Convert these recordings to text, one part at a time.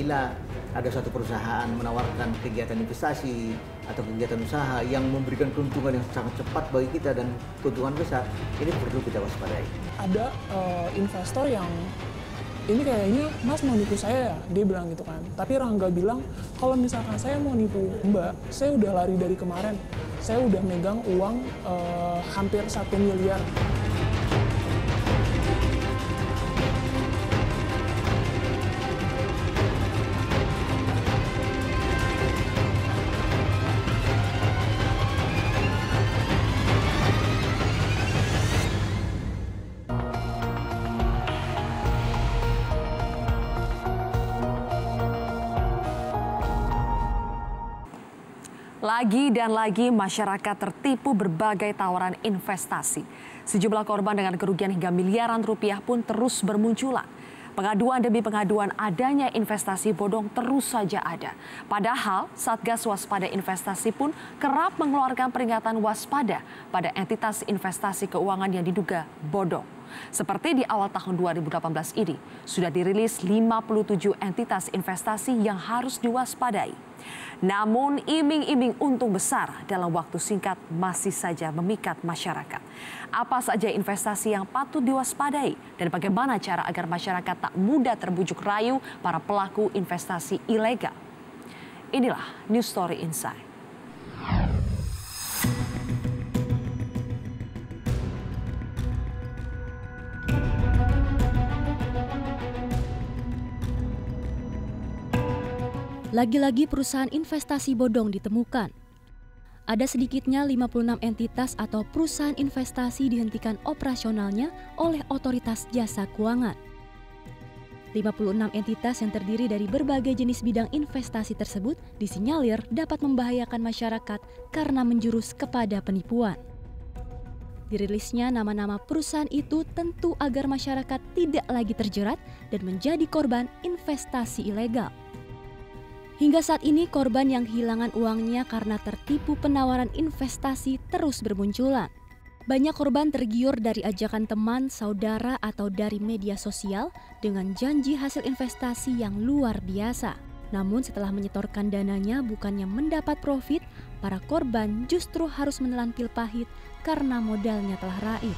apabila ada suatu perusahaan menawarkan kegiatan investasi atau kegiatan usaha yang memberikan keuntungan yang sangat cepat bagi kita dan keuntungan besar, ini perlu kita waspadai. Ada investor yang ini kayaknya Mas mau nipu saya ya, dia bilang gitu kan. Tapi Rangga bilang, kalau misalkan saya mau nipu Mbak, saya udah lari dari kemarin. Saya udah megang uang hampir 1 miliar. Lagi dan lagi masyarakat tertipu berbagai tawaran investasi. Sejumlah korban dengan kerugian hingga miliaran rupiah pun terus bermunculan. Pengaduan demi pengaduan adanya investasi bodong terus saja ada. Padahal Satgas Waspada Investasi pun kerap mengeluarkan peringatan waspada pada entitas investasi keuangan yang diduga bodong. Seperti di awal tahun 2018 ini, sudah dirilis 57 entitas investasi yang harus diwaspadai. Namun iming-iming untung besar dalam waktu singkat masih saja memikat masyarakat. Apa saja investasi yang patut diwaspadai dan bagaimana cara agar masyarakat tak mudah terbujuk rayu para pelaku investasi ilegal? Inilah News Story Inside. Lagi-lagi perusahaan investasi bodong ditemukan. Ada sedikitnya 56 entitas atau perusahaan investasi dihentikan operasionalnya oleh otoritas jasa keuangan. 56 entitas yang terdiri dari berbagai jenis bidang investasi tersebut disinyalir dapat membahayakan masyarakat karena menjurus kepada penipuan. Dirilisnya nama-nama perusahaan itu tentu agar masyarakat tidak lagi terjerat dan menjadi korban investasi ilegal. Hingga saat ini korban yang kehilangan uangnya karena tertipu penawaran investasi terus bermunculan. Banyak korban tergiur dari ajakan teman, saudara, atau dari media sosial dengan janji hasil investasi yang luar biasa. Namun setelah menyetorkan dananya bukannya mendapat profit, para korban justru harus menelan pil pahit karena modalnya telah raib.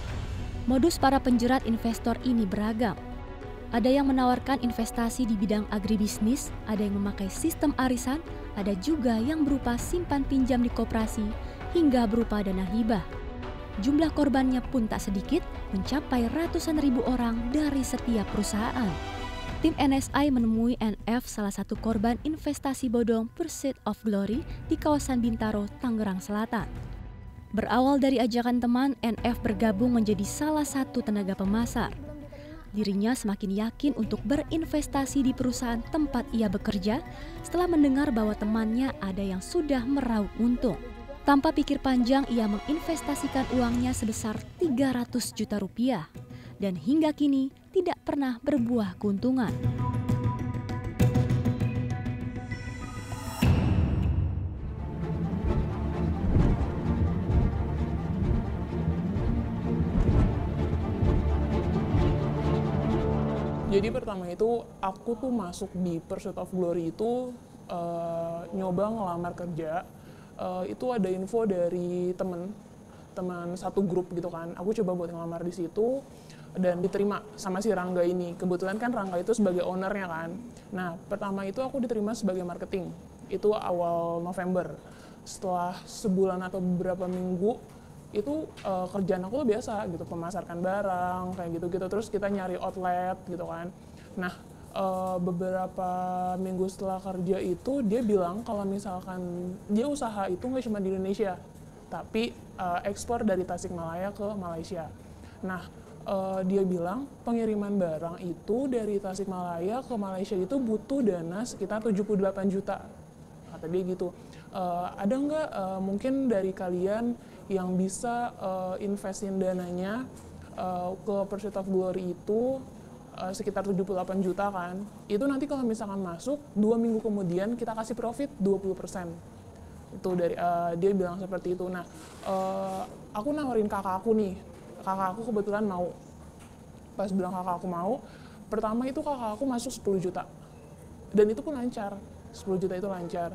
Modus para penjerat investor ini beragam. Ada yang menawarkan investasi di bidang agribisnis, ada yang memakai sistem arisan, ada juga yang berupa simpan pinjam di koperasi, hingga berupa dana hibah. Jumlah korbannya pun tak sedikit, mencapai ratusan ribu orang dari setiap perusahaan. Tim NSI menemui NF, salah satu korban investasi bodong Pursuit of Glory di kawasan Bintaro, Tangerang Selatan. Berawal dari ajakan teman, NF bergabung menjadi salah satu tenaga pemasar. Dirinya semakin yakin untuk berinvestasi di perusahaan tempat ia bekerja setelah mendengar bahwa temannya ada yang sudah meraup untung. Tanpa pikir panjang, ia menginvestasikan uangnya sebesar 300 juta rupiah dan hingga kini tidak pernah berbuah keuntungan. Jadi pertama itu aku tuh masuk di Pursuit of Glory itu nyoba ngelamar kerja. Itu ada info dari teman satu grup gitu kan. Aku coba buat ngelamar di situ dan diterima sama si Rangga ini. Kebetulan kan Rangga itu sebagai ownernya kan. Nah pertama itu aku diterima sebagai marketing. Itu awal November. Setelah sebulan atau beberapa minggu itu kerjaan aku tuh biasa gitu, pemasarkan barang kayak gitu-gitu, terus kita nyari outlet gitu kan. Nah beberapa minggu setelah kerja itu dia bilang kalau misalkan dia usaha itu nggak cuma di Indonesia tapi ekspor dari Tasikmalaya ke Malaysia. Nah dia bilang pengiriman barang itu dari Tasikmalaya ke Malaysia itu butuh dana sekitar 78 juta kata dia gitu. Ada nggak mungkin dari kalian yang bisa investin dananya ke Pursuit of Glory itu sekitar 78 juta kan. Itu nanti kalau misalkan masuk 2 minggu kemudian kita kasih profit 20%. Itu dari dia bilang seperti itu. Nah, aku nawarin kakak aku nih. Kakak aku kebetulan mau. Pas bilang kakak aku mau, pertama itu kakak aku masuk 10 juta. Dan itu pun lancar, 10 juta itu lancar.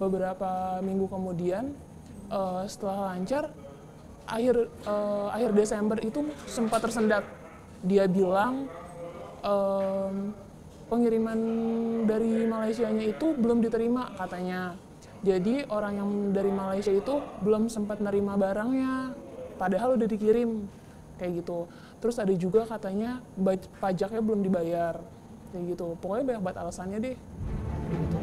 Beberapa minggu kemudian setelah lancar, akhir Desember itu sempat tersendat. Dia bilang pengiriman dari Malaysianya itu belum diterima katanya. Jadi orang yang dari Malaysia itu belum sempat nerima barangnya, padahal udah dikirim kayak gitu. Terus ada juga katanya pajaknya belum dibayar kayak gitu. Pokoknya banyak banget alasannya deh. Kayak gitu.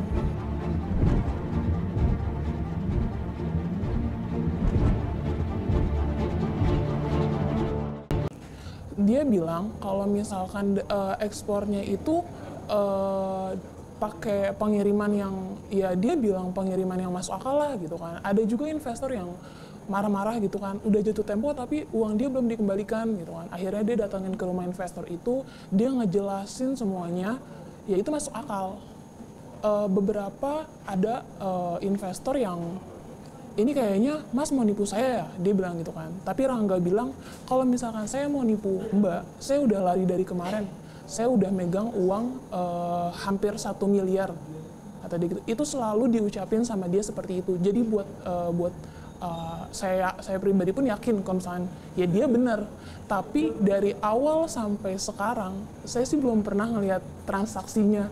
Dia bilang kalau misalkan ekspornya itu pakai pengiriman yang, ya dia bilang pengiriman yang masuk akal lah gitu kan. Ada juga investor yang marah-marah gitu kan, udah jatuh tempo tapi uang dia belum dikembalikan gitu kan. Akhirnya dia datangin ke rumah investor itu, dia ngejelasin semuanya, ya itu masuk akal. Beberapa ada investor yang, ini kayaknya Mas mau nipu saya ya, dia bilang gitu kan. Tapi Rangga bilang, kalau misalkan saya mau nipu Mbak, saya udah lari dari kemarin. Saya udah megang uang hampir 1 miliar. Kata dia gitu. Itu selalu diucapin sama dia seperti itu. Jadi buat saya pribadi pun yakin kalau misalkan ya dia benar. Tapi dari awal sampai sekarang, saya sih belum pernah ngelihat transaksinya.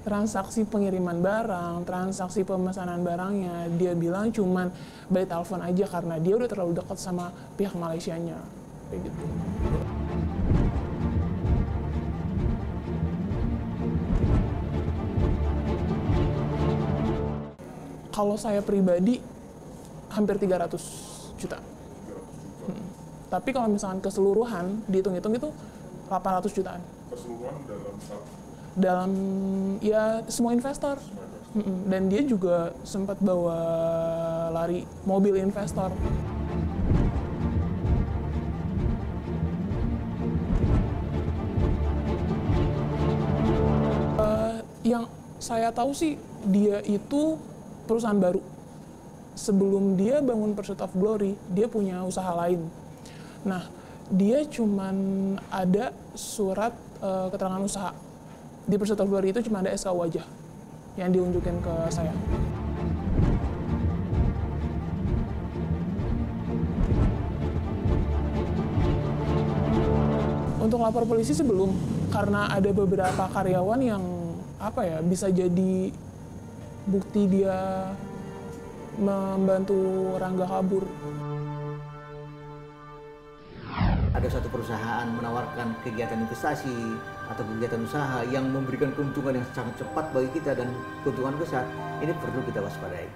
Transaksi pengiriman barang, transaksi pemesanan barangnya, dia bilang cuman by telepon aja karena dia udah terlalu dekat sama pihak Malaysianya, kayak gitu. Kalau saya pribadi hampir 300 juta. Tapi kalau misalkan keseluruhan dihitung-hitung itu 800 jutaan. Keseluruhan dalam ya semua investor. Dan dia juga sempat bawa lari mobil investor. Yang saya tahu sih dia itu perusahaan baru. Sebelum dia bangun Pursuit of Glory, dia punya usaha lain. Nah, dia cuman ada surat keterangan usaha. Di Pursuit of Glory itu cuma ada SKU aja yang diunjukin ke saya. Untuk lapor polisi sih belum, karena ada beberapa karyawan yang bisa jadi bukti dia membantu Rangga kabur. Ada satu perusahaan menawarkan kegiatan investasi atau kegiatan usaha yang memberikan keuntungan yang sangat cepat bagi kita dan keuntungan besar, ini perlu kita waspadai.